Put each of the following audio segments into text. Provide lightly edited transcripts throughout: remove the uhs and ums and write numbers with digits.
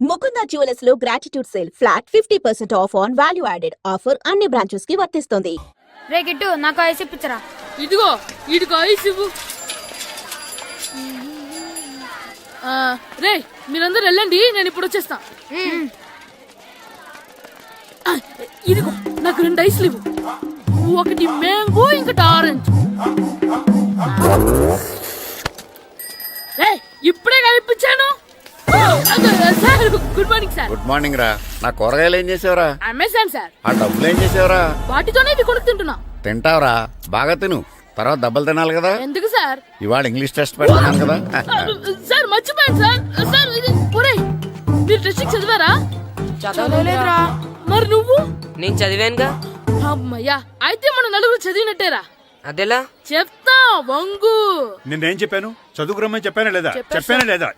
Mukunda jewellers లో gratitude sale flat 50% of on value added offer అన్ని branches కి వర్తిస్తుంది. రే గిట్టు నాకు ఐస్ ఇప్పించరా. ఇదిగో ఇదిగో ఐస్ ఇవ్వు. రే మీరందరూ వెళ్ళండి, నేను ఇప్పుడు వచ్చేస్తా. ఇదిగో నాకు 2 ఐస్లు ఇవ్వు. ఒకటి మ్యాంగో, ఇంకటి ఆరెంజ్. ఇప్పుడే కనిపించాను. Sir good morning sir. Good morning రా. నా కూరగాయలు ఏం చేసావురా? Amazon sir. ఆ డబ్బులు ఏం చేసావురా? వాటితోనే ఇవి కొనుక్కు తింటున్నా. తింటావురా, బాగా తిను, తర్వాత దెబ్బలు తినాలి కదా. ఎందుకు సార్? ఇవాళ ఇంగ్లీష్ టెస్ట్ పెడతాను కదా. సార్ మర్చిపోయాను సార్. సార్ ఇది మీరు టెస్టింగ్ చదివారా? చదవలేదురా. మరి నువ్వు? నేను చదివానుగా. అమ్మయ్యా, అయితే మన నలుగురు చదివినట్టేరా. అదెలా? చెప్తా వంగు. నిన్నేం చెప్పాను? చదువుకురమ్మని చెప్పానా లేదా? చెప్పానా లేదా?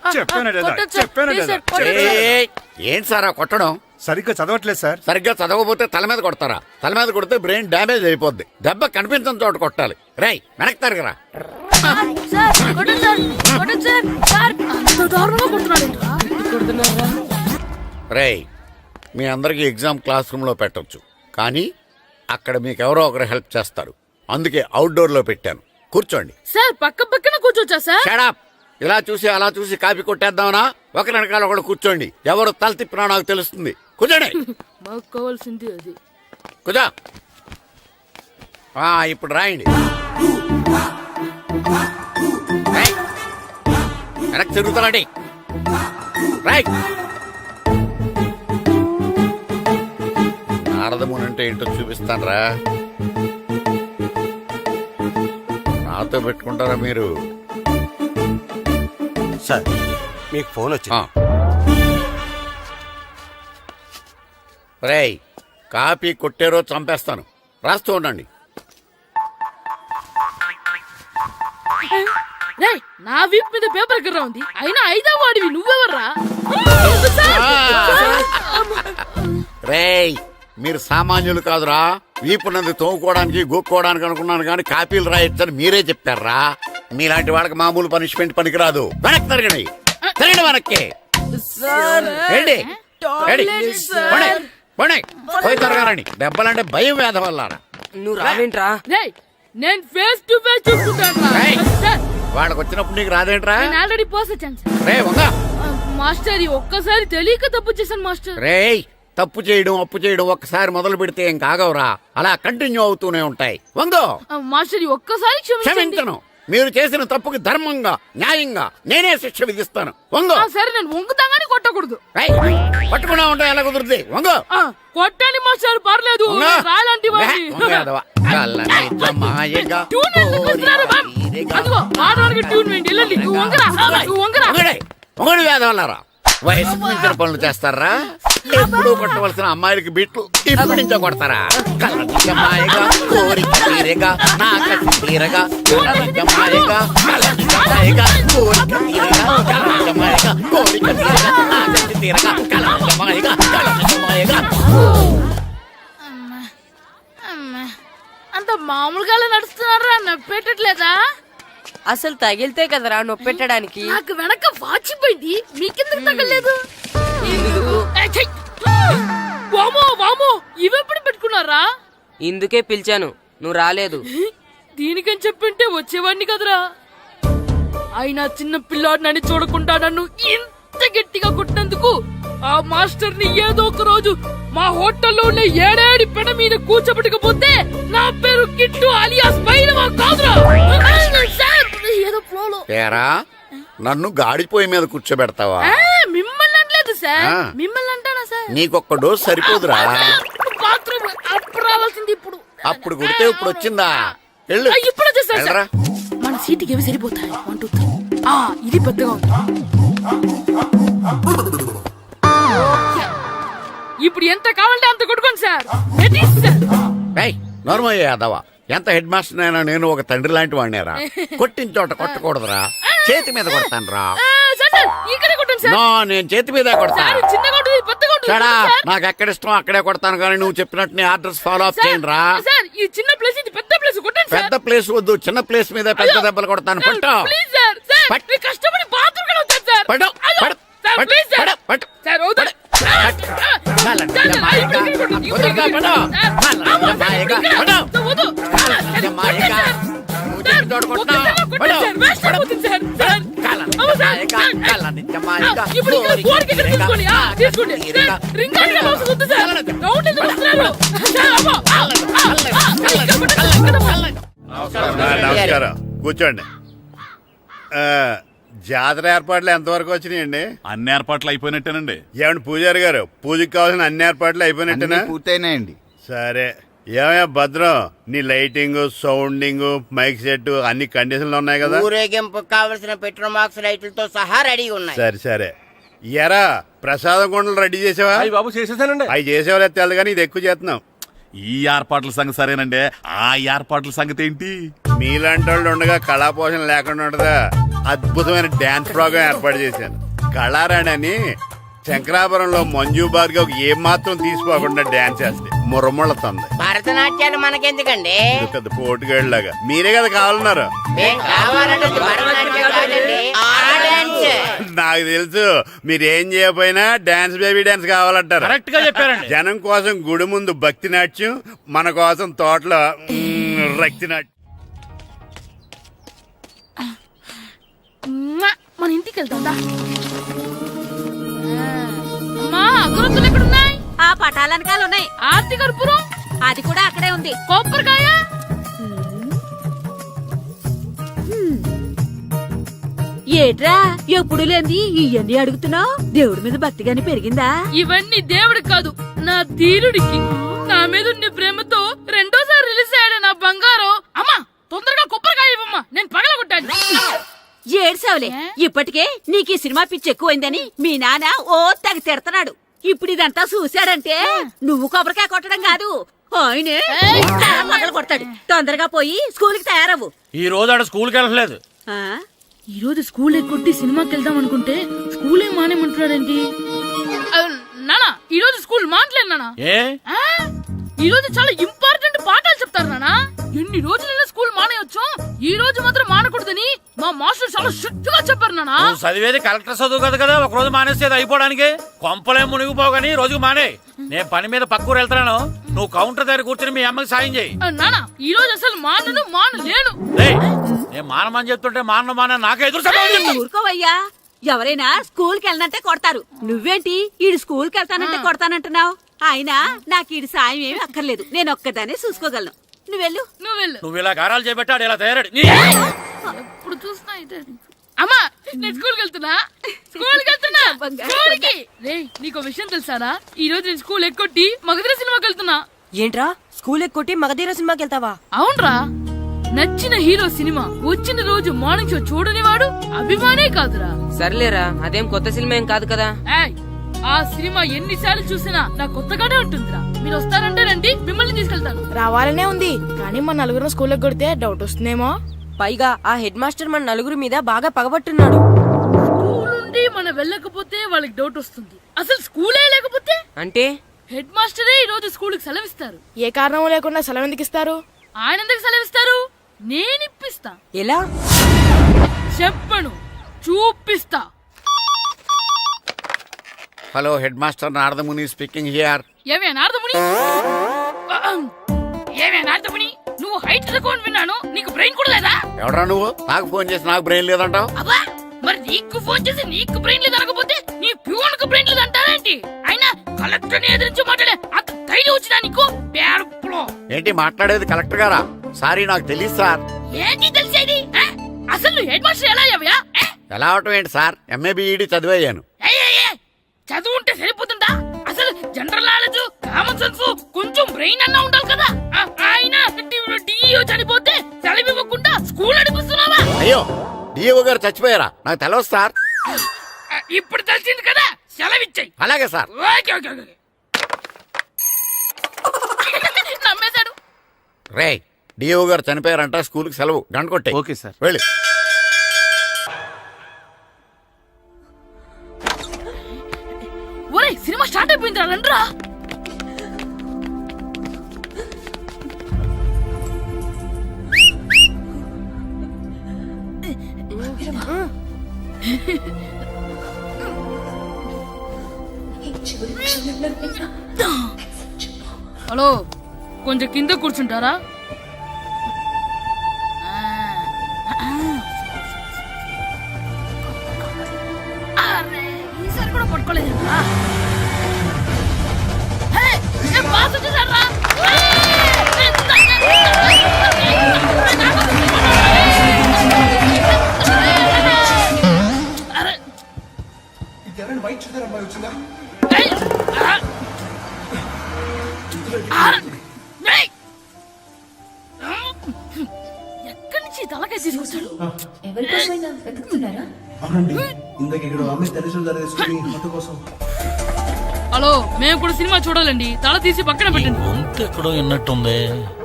ఏంటి సార్ కొట్టడం? సరిగ్గా చదవట్లేదు సార్. సరిగ్గా చదవకపోతే తల మీద కొడతారా? తల మీద కొడితే బ్రెయిన్ డ్యామేజ్ అయిపోద్ది. దెబ్బ కనిపించిన చోట కొట్టాలి. రై వెనక్కి తరగరా. రై మీ అందరికి ఎగ్జామ్ క్లాస్ రూమ్ లో పెట్టొచ్చు, కానీ అక్కడ మీకు ఎవరో ఒకరు హెల్ప్ చేస్తారు. అందుకే అవుట్డోర్ లో పెట్టాను. కూర్చోండి. సార్ పక్క పక్కన కూర్చోచ్చా సార్? షడప్. ఇలా చూసి అలా చూసి కాపీ కొట్టేద్దామనా? ఒకరి వెనకాల ఒకడు కూర్చోండి. ఎవరు తల తిప్పినా నాకు తెలుస్తుంది. కూర్చోండి. మాకు కావాల్సింది అది. కూర్చో. ఇప్పుడు రాయండి. వెనక్కి తిరుగుతానండి. రాయ్. నారదముని అంటే ఏంటో చూపిస్తాను రా. నాతో పెట్టుకుంటారా మీరు? సార్ మీకు ఫోన్ వచ్చింది. రేయ్ కాపీ కొట్టేరో చంపేస్తాను. రాస్తూ ఉండండి. నా వీప్ మీద పేపర్ కర్ర ఉంది, అయినా 5వ వాడివి నువ్వెవర్రా? రేయ్ మీరు సామాన్యులు కాదురా. వీపునంది తోముకోవడానికి గోక్కోవడానికి అనుకున్నాను, కానీ కాపీలు రాయొచ్చని మీరే చెప్పారా. మీలాంటి వాళ్ళకి మామూలు పనిష్మెంట్ పనికిరాదు. వెనక్కి తిరగండి. తిరగండి వెనక్కి. పోయి తిరగారండి. దెబ్బలంటే భయం వేద వల్ల. నువ్వు రావేంట్రా? నేను ఫేస్ టు ఫేస్ చూసుకుంటాను. వాళ్ళకి వచ్చినప్పుడు నీకు రాదేంట్రా? ఆల్రెడీ పోస్ వచ్చాను మాస్టర్. ఒక్కసారి తెలియక తప్పు చేశాను మాస్టర్. రేయ్ తప్పు చేయడం అప్పు చేయడం ఒక్కసారి మొదలు పెడితే ఏం కాగవరా, అలా కంటిన్యూ అవుతూనే ఉంటాయి. వందో మాస్టర్, ఒక్కసారి క్షమించను. మీరు చేసిన తప్పుకి ధర్మంగా న్యాయంగా నేనే శిక్ష విధిస్తాను. వంగో. సరే నేను వంగుతాగాని కొట్టకూడదు. పట్టుకున్నా ఉంటా ఎలా కుదురుతుంది? వంగో. కొట్టండి మాస్టర్, పర్లేదు. రాలాంటి వేదవల్లారా వయసు మించిన పనులు చేస్తారా? ఎప్పుడు కొట్టవలసిన అమ్మాయిలకి బిట్లు ఇప్పుడు నుంచో కొడతారా? కళ్ళనిజమాయగా కోరిక తీరగా నా కసి తీరగా కళ్ళనిజమాయగా కళ్ళనిజమాయగా కోరిక తీరగా కళ్ళనిజమాయగా కోరిక తీరగా నా కసి తీరగా కళ్ళనిజమాయగా కళ్ళనిజమాయగా. అంత మామూలుగా నడుస్తున్నారా? నొప్పెట్టట్లేదా? అసలు తగిలితే కదరా నొప్పెట్టడానికి. నాకు వెనక వాచిపోయింది, మీకెందుకు తగలేదు? వామో వామో, ఇవెప్పుడు పెట్టుకున్నారా? ఇందుకే పిలిచాను, నువ్వు రాలేదు. దీనికని చెప్పింటే వచ్చేవాడిని కదరా. అయినా చిన్న పిల్లాడినని చూడకుండా నన్ను ఇంత గట్టిగా కొట్టినందుకు ఆ మాస్టర్ ని ఏదో ఒక రోజు మా హోటల్లో ఉన్న 7 పెడ మీద కూర్చోబెట్టకపోతే నా పేరు కిట్టు అలియాస్ బైరవా కాదురా. ఏదో ఫ్లోలో నన్ను గాడిపోయి మీద కూర్చోబెడతావా? మిమ్మల్ని అనలేదు సార్. మిమ్మల్ని అంటానా సార్? నీకొక్క డోస్ సరిపోదురా. బాత్రూమ్ అప్పుడు రావాల్సింది ఇప్పుడు. అప్పుడు కొడితే ఇప్పుడు వచ్చిందా? ఇప్పుడు వచ్చేసారు సార్. మన సీటుకి ఏవి సరిపోతాయి? 1 2 3. ఇది పెద్దగా ఉంది. ఇప్పుడు ఎంత కావాలంటే అంత కొట్టుకోండి సార్. నార్మల్ యాదవా, ఎంత హెడ్ మాస్టర్ అయినా నేను ఒక తండ్రి లాంటి వాడినేరా. కొట్టిన చోట కొట్టకూడదురా, చేతి మీద కొడతాను రా. నేను చేతి మీద కొడతా. నాకు ఎక్కడ ఇష్టం అక్కడే కొడతాను, కానీ నువ్వు చెప్పినట్టు నీ ఆర్డర్స్ ఫాలో అప్ చేయండి రా. పెద్ద ప్లేస్ వద్దు, చిన్న ప్లేస్ మీద పెద్ద దెబ్బలు కొడతాను. పట్టు. సార్, పట్టు, ప్లీజ్ సార్. పట్టు, పట్టు. సార్, వద్దు. కాళ్ళ మాయగా, తొందరగా పడు. కాళ్ళ మాయగా, పడు. వద్దు. కాళ్ళ మాయగా, మూతికి తోడుకుంటా. పడు, పడు. కాళ్ళ మాయగా, కాళ్ళ మాయగా, ఇప్పుడు ఇక్కడ ఫోన్ కి తీసుకోండి. తీసుకోండి. రింగ్ అయితే అవసరం వద్దు సార్. రౌండ్ ఎందుకు వస్తున్నారు? సార్, అమ్మో. నమస్కారం, కూర్చోండి. జాతర ఏర్పాట్లు ఎంతవరకు వచ్చినాయండి? అన్ని ఏర్పాట్లు అయిపోయినట్టేనండి. ఏమండి పూజారి గారు, పూజకి కావాల్సిన అన్ని ఏర్పాట్లు అయిపోయినట్టేనా? పూర్తయినాయండి. సరే. ఏమయ్యా భద్రం, నీ లైటింగ్, సౌండింగ్, మైక్ సెట్ అన్ని కండిషన్లు ఉన్నాయి కదా? ఊరేగింపు కావలసిన పెట్రోల్ బాక్స్ లైట్లతో సహా రెడీ ఉన్నాయి. సరే సరే. ఎరా ప్రసాదం కొండలు రెడీ చేసావా? బాబు చేసేసానండి. అవి చేసేవాళ్ళు తెలు కానీ ఇది ఎక్కువ చేస్తున్నాం. ఈ ఏర్పాట్ల సంగతి సరేనండి, ఆ ఏర్పాట్ల సంగతి ఏంటి? మీలాంటి వాళ్ళు ఉండగా కళా పోషణ లేకుండా ఉండదా? అద్భుతమైన డాన్స్ ప్రోగ్రాం ఏర్పాటు చేశాను. కళారాణి అని శంకరాపురంలో మంజు భార్గవ్ ఏం మాత్రం తీసుకోకుండా డాన్స్ చేస్తే మురముళ్ళతుంది. భరతనాట్యాలు మనకెందుకండి? ఇది పెద్ద పోటుగాళ్ళలాగా మీరే కదా కావాలన్నారు. మేం కావాలంటే భరతనాట్యం కాదండి, ఆ డాన్స్. నాకు తెలుసు మీరేం చేయకపోయినా డాన్స్ బేబీ డాన్స్ కావాలంటారు. కరెక్ట్ గా చెప్పారండి. జనం కోసం గుడి ముందు భక్తి నాట్యం, మన కోసం తోటలో రక్తి నాట్యం. మన ఇంటికి వెళ్తాం. అమ్మా, అగరొత్తులు ఎక్కడున్నాయి? ఆ పటాలనకాల ఉన్నాయి. ఆర్తి కర్పూరం అది కూడా అక్కడే ఉంది. కొబ్బరికాయ ఏట్రా ఎప్పుడు లేంది ఇవన్నీ అడుగుతున్నావు? దేవుడి మీద భక్తి గాని పెరిగిందా? ఇవన్నీ దేవుడికి కాదు, నా ధీరుడికి. నా మీద ఉండే ప్రేమతో రెండోసారి రిలీజ్ అయ్యాడు నా బంగారం. అమ్మా, తొందరగా కొబ్బరికాయ ఇవ్వమ్మా, నేను పగలగొట్టాను. ఏడ్సావులే, ఇప్పటికే నీకు ఈ సినిమా పిచ్చి ఎక్కువైందని మీ నాన్న ఓ తెగ తిడతాడు. ఇప్పుడు ఇదంతా చూశాడంటే నువ్వు కొబ్బరికాయ కొట్టడం కాదు, ఆయనే పగలు కొడతాడు. తొందరగా పోయి స్కూల్ కి తయారవ్వు. ఈ రోజు ఆడ స్కూల్కి వెళ్ళలేదు. ఆ? ఈ రోజు స్కూల్ ఎక్కొట్టి సినిమాకి వెళ్దాం అనుకుంటే స్కూల్ ఏం మానేమంటున్నాడేంటి? నానా, ఈ రోజు స్కూల్ మానట్లేదు నానా. ఏ ఈ రోజు చాలా ఇంపార్టెంట్ పాఠాలు చెప్తారు నానా. ఎన్ని రోజులైనా స్కూల్ మానేయొచ్చు, ఈ రోజు మాత్రం మానకూడదని మా మాస్టర్ చాలా స్ట్రిక్ట్ గా చెప్పారు నానా. నువ్వు చదివేది కలెక్టర్ చదువు కదా కదా, ఒక రోజు మానేసేది అయిపోవడానికి. కొంపలేం మునిగిపోగాని రోజుకు మానే. నేను పని మీద పక్కూరు వెళ్తున్నాను, నువ్వు కౌంటర్ దగ్గర కూర్చొని మీ అమ్మకి సాయం చేయి. నానా, ఈ రోజు అసలు మానలేను. నేను మానమని చెప్తుంటే మాన నాకే ఎదురు చెప్పాలి. ఊరుకోవయ్యా, ఎవరైనా స్కూల్ కి వెళ్ళనంటే కొడతారు. నువ్వేంటి ఈడు స్కూల్ కి వెళ్తానంటే కొడతానంటున్నావు? అయినా నాకు ఈడు సాయం ఏమి అక్కర్లేదు, నేను ఒక్కదానే చూసుకోగలను. నువ్వెళ్ళు. నువ్వు ఇలా గారాలు చేపెట్టాడు, ఇలా తయారాడు. ఇప్పుడు చూస్తున్నా ఇదే. అమ్మా, నేను స్కూల్కి వెళ్తున్నా. స్కూల్కి రేయ్, నీకు విషయం తెలుసారా? ఈ రోజు నేను స్కూల్ ఎక్కొట్టి మగధీర సినిమాకి వెళ్తున్నా. ఏంట్రా స్కూల్ ఎక్కొట్టి మగధీర సినిమాకి వెళ్తావా? అవునరా, నచ్చిన హీరో సినిమా వచ్చిన రోజు మార్నింగ్ షో చూడని వాడు అభిమానే కాదురా. సర్లేరా, అదేం కొత్త సినిమా ఏం కాదు కదా. ఏయ్, ఆ సినిమా ఎన్నిసార్లు చూసినా నాకు కొత్తగానే ఉంటుందిరా. మీరు వస్తారంటే రండి, మిమ్మల్ని తీసుకెళ్తాను. రావాలనే ఉంది, కానీ మన నలుగురు స్కూల్లో కొడితే డౌట్ వస్తుందేమో. పైగా ఆ హెడ్ మాస్టర్ మన నలుగురి మీద బాగా పగబట్టున్నాడు. స్కూల్ నుండి మనం వెళ్ళకపోతే వాళ్ళకి డౌట్ వస్తుంది. అసలు స్కూలే లేకపోతే అంటే హెడ్ మాస్టరే ఈ రోజు స్కూల్కి సెలవిస్తారు. ఏ కారణం లేకుండా సెలవు ఎందుకు ఇస్తారు? ఆయన ఎందుకు సెలవిస్తారు? నేను ఇప్పిస్తా. ఎలా చెప్పను, చూపిస్తా. Hello, head master Naradamuni speaking here. ఏమే నారదముని, నువ్వు హైట్ తక్కువ విన్నాను, నీకు బ్రెయిన్ కూడా లేదా? ఎవడ్రా నువ్వు? నాకు ఫోన్ చేసి నాకు బ్రెయిన్ లేదంటావు? అబ్బా, మరి నీకు ఫోన్ చేసి నీకు బ్రెయిన్ లేదు అనకపోతే నీ ప్యూన్ కు బ్రెయిన్ లేదు అంటారేంటి? అయినా కలెక్టర్ ని ఎదిరించి మాట్లాడే అంత ధైర్యం వచ్చినా నీకు? ఏంటి మాట్లాడేది? కలెక్టర్ గారా? సారీ, నాకు తెలియదు సార్. ఏంటి తెలిసేది? అసలు నువ్వు హెడ్ మాస్టర్ ఎలా అయ్యావా? ఎలా అవటం ఏంటి సార్? MA B Ed చదివయ్యాను. చదువు ఉంటే సరిపోతుందా? అసలు జనరల్ నాలెడ్జ్, కామన్ సెన్స్, కొంచెం బ్రెయిన్ అన్నా ఉండాలి కదా. ఆయన డిఇఓ చనిపోతే సెలవివ్వకుండా స్కూల్ నడిపిస్తున్నావా? అయ్యో, డిఓ గారు చచ్చిపోయారా? నాకు తెలవదు సార్. ఇప్పుడు తెలిసింది కదా, సెలవిచ్చాయి. అలాగే సార్. నమ్మేశాడు. రే, డిఓ గారు చనిపోయారంట, స్కూల్కి సెలవు. గంట కొట్టే. Okay sir. వెళ్ళి. ఒరే, సినిమా స్టార్ట్ అయిపోయిందిరా, రండ్రా. హలో కొంచెం కింద కూర్చుంటారా? అరే, ఈసారి కూడా పట్టుకోలేదు. ఎక్కడి నుంచి తలకాయ తీసుకొచ్చాడు? హలో, మేము కూడా సినిమా చూడాలండి. తల తీసి పక్కన పెట్టండి. గొంతు ఎక్కడో విన్నట్టుంది.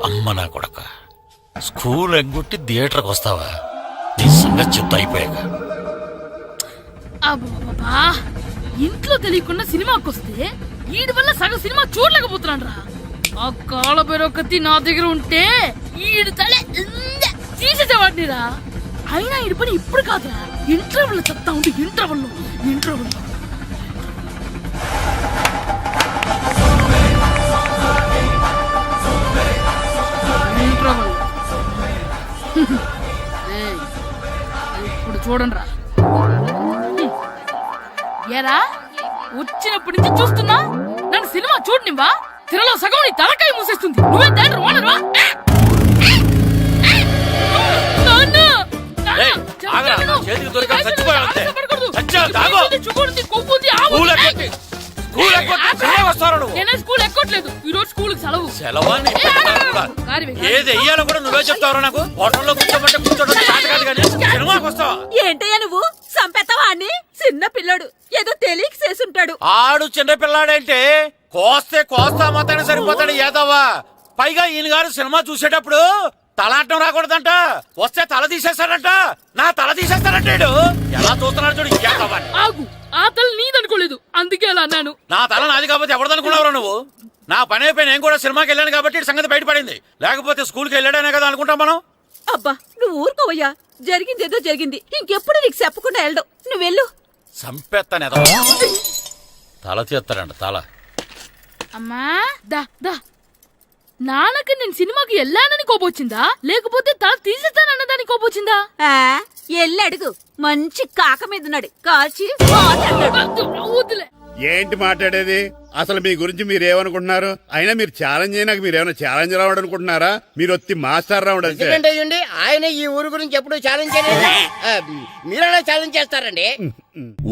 అమ్మ నా కొడక, స్కూల్ ఎగ్గొట్టి థియేటర్కి వస్తావా? నీ సంగతి చెప్తా అయిపోయాక. అబ్బా, ఇంట్లో తెలియకుండా సినిమాకి వస్తే వీడి వల్ల సగం సినిమా చూడలేకపోతున్నాను రా. ఆ కాళ్ళ బెరొకతి నా దగ్గర ఉంటే ఈడు తలే తీసేసేవాడిని రా. అయినా ఈడి పని ఇప్పుడు కాదురా, ఇంటర్వెల్ చెప్తా ఉంటే ఇంటర్వెల్ ఇప్పుడు చూడండి రా. ఏరా, వచ్చినప్పటి నుంచి చూస్తున్నా నన్ను సినిమా చూడనివ్వా? తిరలో సగం నీ తలకాయ మూసేస్తుంది. నువ్వే థియేటర్ ఓనర్వా? చేతికి దొరికా చచ్చిపోయావు. స్కూల్ ఎక్కట్లేదు. ఈ రోజు స్కూల్ సెలవు. సెలవాన్ని ఏది వెయ్యాలో కూడా నువ్వే చెప్తావు. నాకు హోటల్లో కూర్చోమంటే కూర్చోడం కాదు కానీ సినిమాకి వస్తావా? ఏంటయ్యా నువ్వు సంపెత్తవా అని? చిన్న పిల్లడు ఏదో తెలియక చేసుంటాడు. ఆడు చిన్న పిల్లాడంటే కోస్తా మాత్రమే సరిపోతాడు ఏదవ్వా. పైగా ఈయన గారు సినిమా చూసేటప్పుడు తలాటం రాకూడదంట. వస్తే తల తీసేస్తాడంట. నా తల తీసేస్తాడంటాడు. ఎలా చూస్తున్నాడు చూడు. ఆగు, ఆ తల నీదనుకోలేదు, అందుకే అలా అన్నాను. నా తల నాది కాబట్టి ఎవరిదనుకున్నావురా నువ్వు? నా పని అయిపోయి నేను కూడా సినిమాకి వెళ్ళాను కాబట్టి ఈ సంగతి బయటపడింది. లేకపోతే స్కూల్కి వెళ్ళాడనే కదా అనుకుంటాం మనం. అబ్బా నువ్వు ఊరుకోవయ్యా. జరిగిందేదో జరిగింది. ఇంకెప్పుడు నీకు చెప్పకుండా వెళ్ళడు. నువ్వు వెళ్ళు. సంపెత్తాను ఎదో తల తీస్తాడంట తల. అమ్మా దా దా. నాన్నకి నేను సినిమాకి వెళ్ళానని కోపొచ్చిందా, లేకపోతే తల తీసేస్తానన్నదాని కోపొచ్చిందా? ఎల్లి అడుగు. మంచి కాక మీద ఉన్నాడు. కాల్చి వద్దులే. ఏంటి మాట్లాడేది? అసలు మీ గురించి మీరేమనుకుంటున్నారు? అయినా మీరు ఛాలెంజ్ అయినాక మీరు ఏమైనా ఛాలెంజ్ రావడం అనుకుంటున్నారా? మీరు వచ్చి మాస్టర్ రావడం అంటే ఆయన ఈ ఊరు గురించి ఎప్పుడు ఛాలెంజ్ చేయలేదు. మీరెలా ఛాలెంజ్ చేస్తారండి?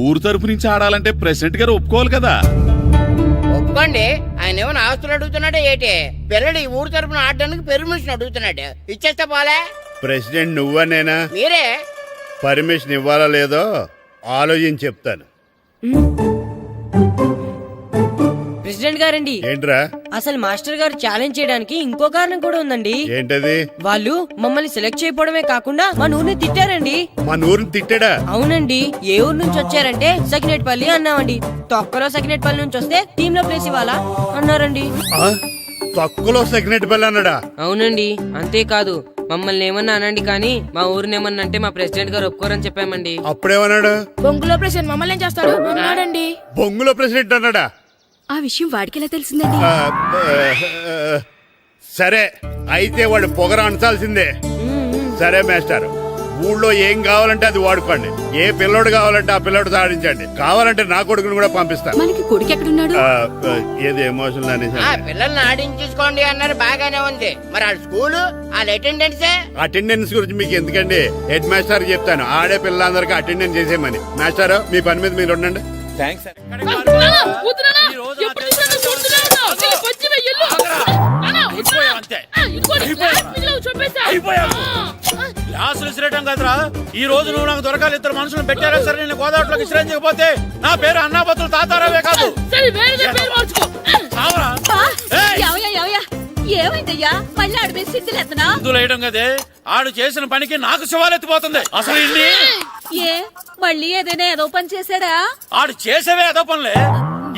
ఊరు తరపు నుంచి ఆడాలంటే ప్రెసిడెంట్ గారు ఒప్పుకోవాలి కదా. ఒప్పుకోండి. ఆయన ఏమైనా ఆస్తులు అడుగుతున్నాడే ఏంటి? పిల్లడు ఈ ఊరు తరపున ఆడడానికి పెర్మిషన్ అడుగుతున్నాడు. ఇచ్చేస్తే పోలే. ప్రెసిడెంట్ నువ్వా నేనా? మీరే. పర్మిషన్ ఇవ్వాలా లేదో ఆలోచించి చెప్తాను. ప్రెసిడెంట్ గారండి, ఏంట్రా? అసలు మాస్టర్ గారు ఛాలెంజ్ చేయడానికి ఇంకో కారణం కూడా ఉందండి. ఏంటది? వాళ్ళు మమ్మల్ని సెలెక్ట్ చేయకపోవడమే కాకుండా మా ఊరిని తిట్టారండి. మా ఊరిని తిట్టాడా? అవునండి. ఏ ఊరు నుంచి వచ్చారంటే సకినేట్పల్లి అన్నామండి. తొక్కలో సకినేట్పల్లి నుంచి వస్తే టీమ్ లో ప్లేస్ ఇవ్వాలా అన్నారండి. తక్కువలో సెగ్నెట్ బెల్ అన్నాడా? అవునండి. అంతేకాదు, మమ్మల్ని ఏమన్నా అనండి కానీ మా ఊరిని ఏమన్నా అంటే మా ప్రెసిడెంట్ గారు ఒప్పుకోరని చెప్పామండి. అప్పుడేమన్నాడు? బొంగులో ప్రెసిడెంట్ మమ్మల్ని ఏం చేస్తాడు అన్నాడండి. బొంగులో ప్రెసిడెంట్ అన్నాడా? ఆ విషయం వాడికెలా తెలిసిందండి? సరే అయితే వాడు పొగర అంచాల్సిందే. సరే మాస్టర్, ఊళ్ళో ఏం కావాలంటే అది వాడుకోండి. ఏ పిల్లోడు కావాలంటే ఆ పిల్లోడు సాధించండి. కావాలంటే నా కొడుకుని కూడా పంపిస్తాను. మనకి కొడుకు ఎక్కడున్నాడు? ఏది ఎమోషనల్ అనేసి పిల్లల్ని ఆడించుకోండి అన్నారు, బాగానే ఉంది. మరి వాళ్ళ స్కూలు వాళ్ళ అటెండెన్స్ గురించి మీకు ఎందుకండి? హెడ్ మాస్టర్ చెప్తాను. ఆడే పిల్లలందరికీ అటెండెన్స్ చేసేయమని. మాస్టర్ మీ పని మీద మీరు ఉండండి. గ్లాసులు విసిరేయటం కదరా. ఈ రోజు నువ్వు నాకు దొరకాలి. ఇద్దరు మనుషులు పెట్టారా సరే, నేను గోదావరిలోకి విసిరించకపోతే నా పేరు అన్నాపతులు తాతారావే కాదు. ఏమైందయ్యా? మళ్ళీ ఆడు మీద సిద్ధులు ఎత్తనా? వేయడం కదే. ఆడు చేసిన పనికి నాకు శివాలెత్తిపోతుంది. అసలు ఏ మళ్ళీ ఏదైనా ఏదో పని చేశాడా? ఆడు చేసేవే ఏదో పనులే.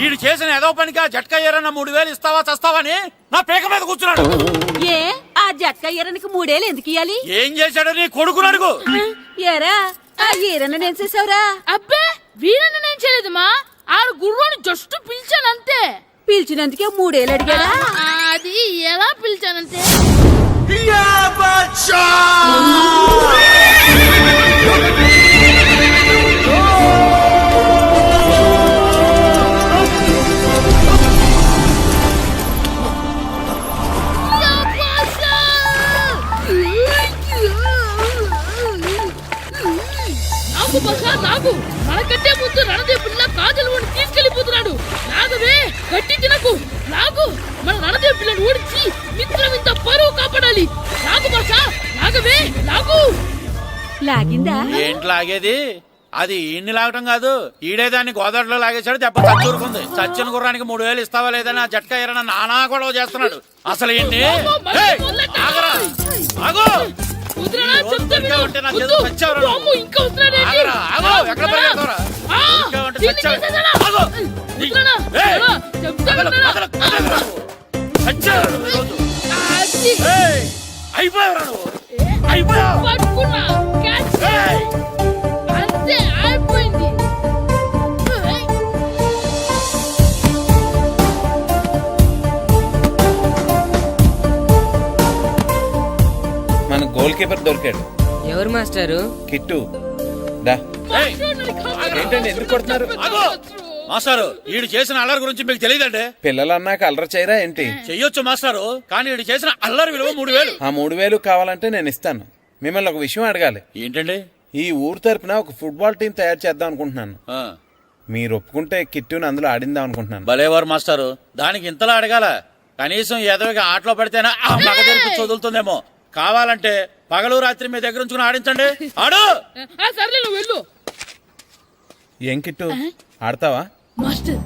ఈడు చేసిన ఏదో పనికి ఆ జట్కా ఏరన్నా 3000 ఇస్తావా చస్తావని నా పేక మీద కూర్చున్నాడు. ఏ ఆ జట్కా ఈరనికి 3000 ఎందుకు ఇయ్యాలి? ఏం చేశాడో నీ కొడుకుని అడుగు. ఏరా ఆ ఈరన్న నేను చేసావురా? అబ్బే వీరన్న నేను చేయలేదమ్మా. ఆడు గుర్రాన్ని జస్ట్ పిలిచాను పిలిచినందుకే 3 ఏళ్ళు అడిగాడా? అది ఎలా పిలిచానంటే నాకు బసా నాకు మనకంటే ముందు రణదేవుడిలా కాజల్ ఓడి తీసుకెళ్లిపోతున్నాడు. నాగవే గట్టి తినకు. నాకు మన రణదేవ్ పిల్లని ఓడించి మిత్రం ఇంత పరువు కాపాడాలి. నాకు బసా నాగవే నాకు. లాగిందా? ఏంటి లాగేది? అది ఈయన్ని లాగటం కాదు, ఈడే దాన్ని గోదావరిలో లాగేశాడు. దెబ్బ చచ్చూరుకుంది. చచ్చిన గుర్రానికి 3000 ఇస్తావా లేదని ఆ జట్కా ఎరన నానా గొడవ చేస్తున్నాడు. అసలు ఏంటి? వదిలేనా చెప్తే విను. వద్దు. అమ్మో, ఇంకా వదిలేనేంటి? దీన్ని చేసేసానా? వదిలేనా? చెప్తే వినరా? అది. పట్టుకున్నా. క్యాచ్. అంతే, అయిపోయింది. మన గోల్ కీపర్ దొరికాడు. ఎవరు మాస్టారు? కిట్టు దా. ఏంటండి ఎందుకు కొడుతున్నారు? మాస్టారు, ఈడు చేసిన అల్లరి గురించి మీకు తెలియదండి. పిల్లలు అన్నాక అల్లరి చేయరా ఏంటి? చెయ్యొచ్చు మాస్టారు, కానీ ఈడు చేసిన అల్లరి విలువ 3000. ఆ 3000 కావాలంటే నేను ఇస్తాను. మిమ్మల్ని ఒక విషయం అడగాలి. ఏంటండి? ఈ ఊరు తరపున ఒక ఫుట్బాల్ టీం తయారు చేద్దాం అనుకుంటున్నాను. ఆ, మీరు ఒప్పుకుంటే కిట్టుని అందులో ఆడిందాం అనుకుంటున్నాను. భలేవారు మాస్టారు, దానికి ఇంతలా అడగాల? కనీసం ఏదోగా ఆటలో పడితేనా ఆ మగ తెరిపి చదువుతుందేమో. కావాలంటే పగలు రాత్రి మీ దగ్గర ఉంచుకుని ఆడించండి. ఆడు. సర్లే, నువ్వు వెళ్ళు. ఏం కిట్టు ఆడతావా? మాస్టర్,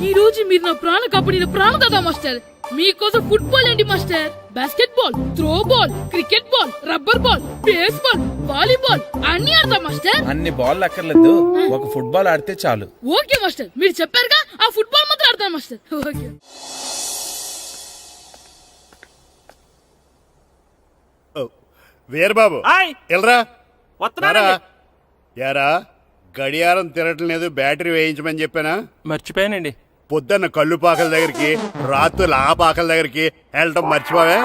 ఈ రోజు మీరు నా ప్రాణ కాపాడిన ప్రాణదాత మాస్టర్. మీకోసం ఫుట్బాల్ ఏంటి master? Basket ball, throw ball, cricket ball, rubber ball, base ball, volleyball అన్ని ఆడతా మాస్టర్. అన్ని బాల్ అక్కర్లేదు, ఒక ఫుట్బాల్ ఆడితే చాలు. ఓకే మాస్టర్, మీరు చెప్పారుగా, ఆ ఫుట్బాల్ మాత్రం ఆడతాను మాస్టర్. ఓకే. వీరబాబు ఎల్రా యారా, గడియారం తిరగటం లేదు, బ్యాటరీ వేయించమని చెప్పానా? మర్చిపోయానండి. పొద్దున్న కళ్ళు పాకల దగ్గరికి, రాత్రులు ఆ పాకల దగ్గరికి వెళ్ళటం మర్చిపోవే?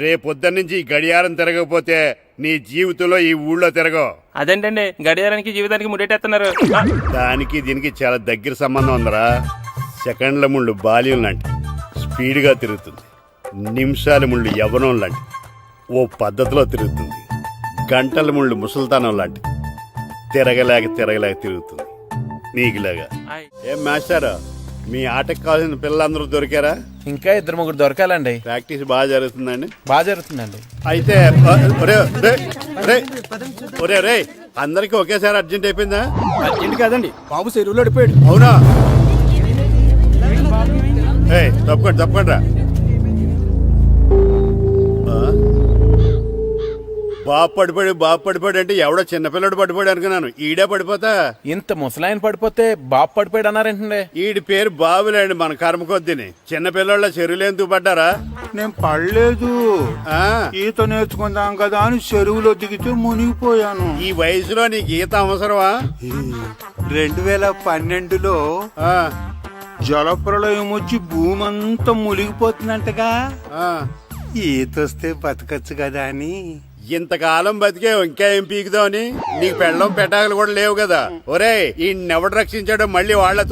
రేపొద్దున్న నుంచి ఈ గడియారం తిరగకపోతే నీ జీవితంలో ఈ ఊళ్ళో తిరగవు. అదేంటండి గడియారానికి జీవితానికి ముడేటేస్తున్నారు? దానికి దీనికి చాలా దగ్గర సంబంధం ఉందరా. సెకండ్ల ముళ్ళు బాల్యం లాంటి స్పీడ్గా తిరుగుతుంది. నిమిషాల ముళ్ళు యవ్వనం లాంటి ఓ పద్ధతిలో తిరుగుతుంది. గంటల ముళ్ళు ముసల్తానం లాంటి తిరగలేక తిరుగుతుంది. నీకులాగా. ఏం మాస్టారు, మీ ఆటకు కావాల్సిన పిల్లలందరూ దొరికారా? ఇంకా 2-3 దొరకాలండి. ప్రాక్టీస్ బాగా జరుగుతుందండి? బాగా జరుగుతుందండి. అయితే రే అందరికి ఒకేసారి అర్జెంట్ అయిపోయిందా? అర్జెంట్ కాదండి, బాబు చెరువులో అడిపోయాడు. అవునా? తప్పకుండా బాబు పడిపోయాడు అంటే ఎవడో చిన్నపిల్లడు పడిపోయాడు అనుకున్నాను. ఈడే పడిపోతా. ఇంత ముసలాయన పడిపోతే బాబు పడిపోయాడు అన్నారేంటండి? ఈడి పేరు బాబులేండి, మన కర్మ కొద్దిని. చిన్నపిల్లల చెరువులు ఎందుకు పడ్డారా? నేను పడలేదు, ఈత నేర్చుకుందాం కదా అని చెరువులో దిగితే మునిగిపోయాను. ఈ వయసులో నీకు ఈత అవసరమా? 2012లో జలప్రలయం వచ్చి భూమి అంతా మునిగిపోతుందంటగా. ఈతొస్తే బతకచ్చు కదా అని. ఇంతకాలం బతికే ఇంకా ఏం పీకుదామని? నీకు పెళ్ళం పెట్టాకలు కూడా లేవు కదా. ఒరే, ఈ ఎవడు రక్షించాడో మళ్ళీ వాళ్ళతో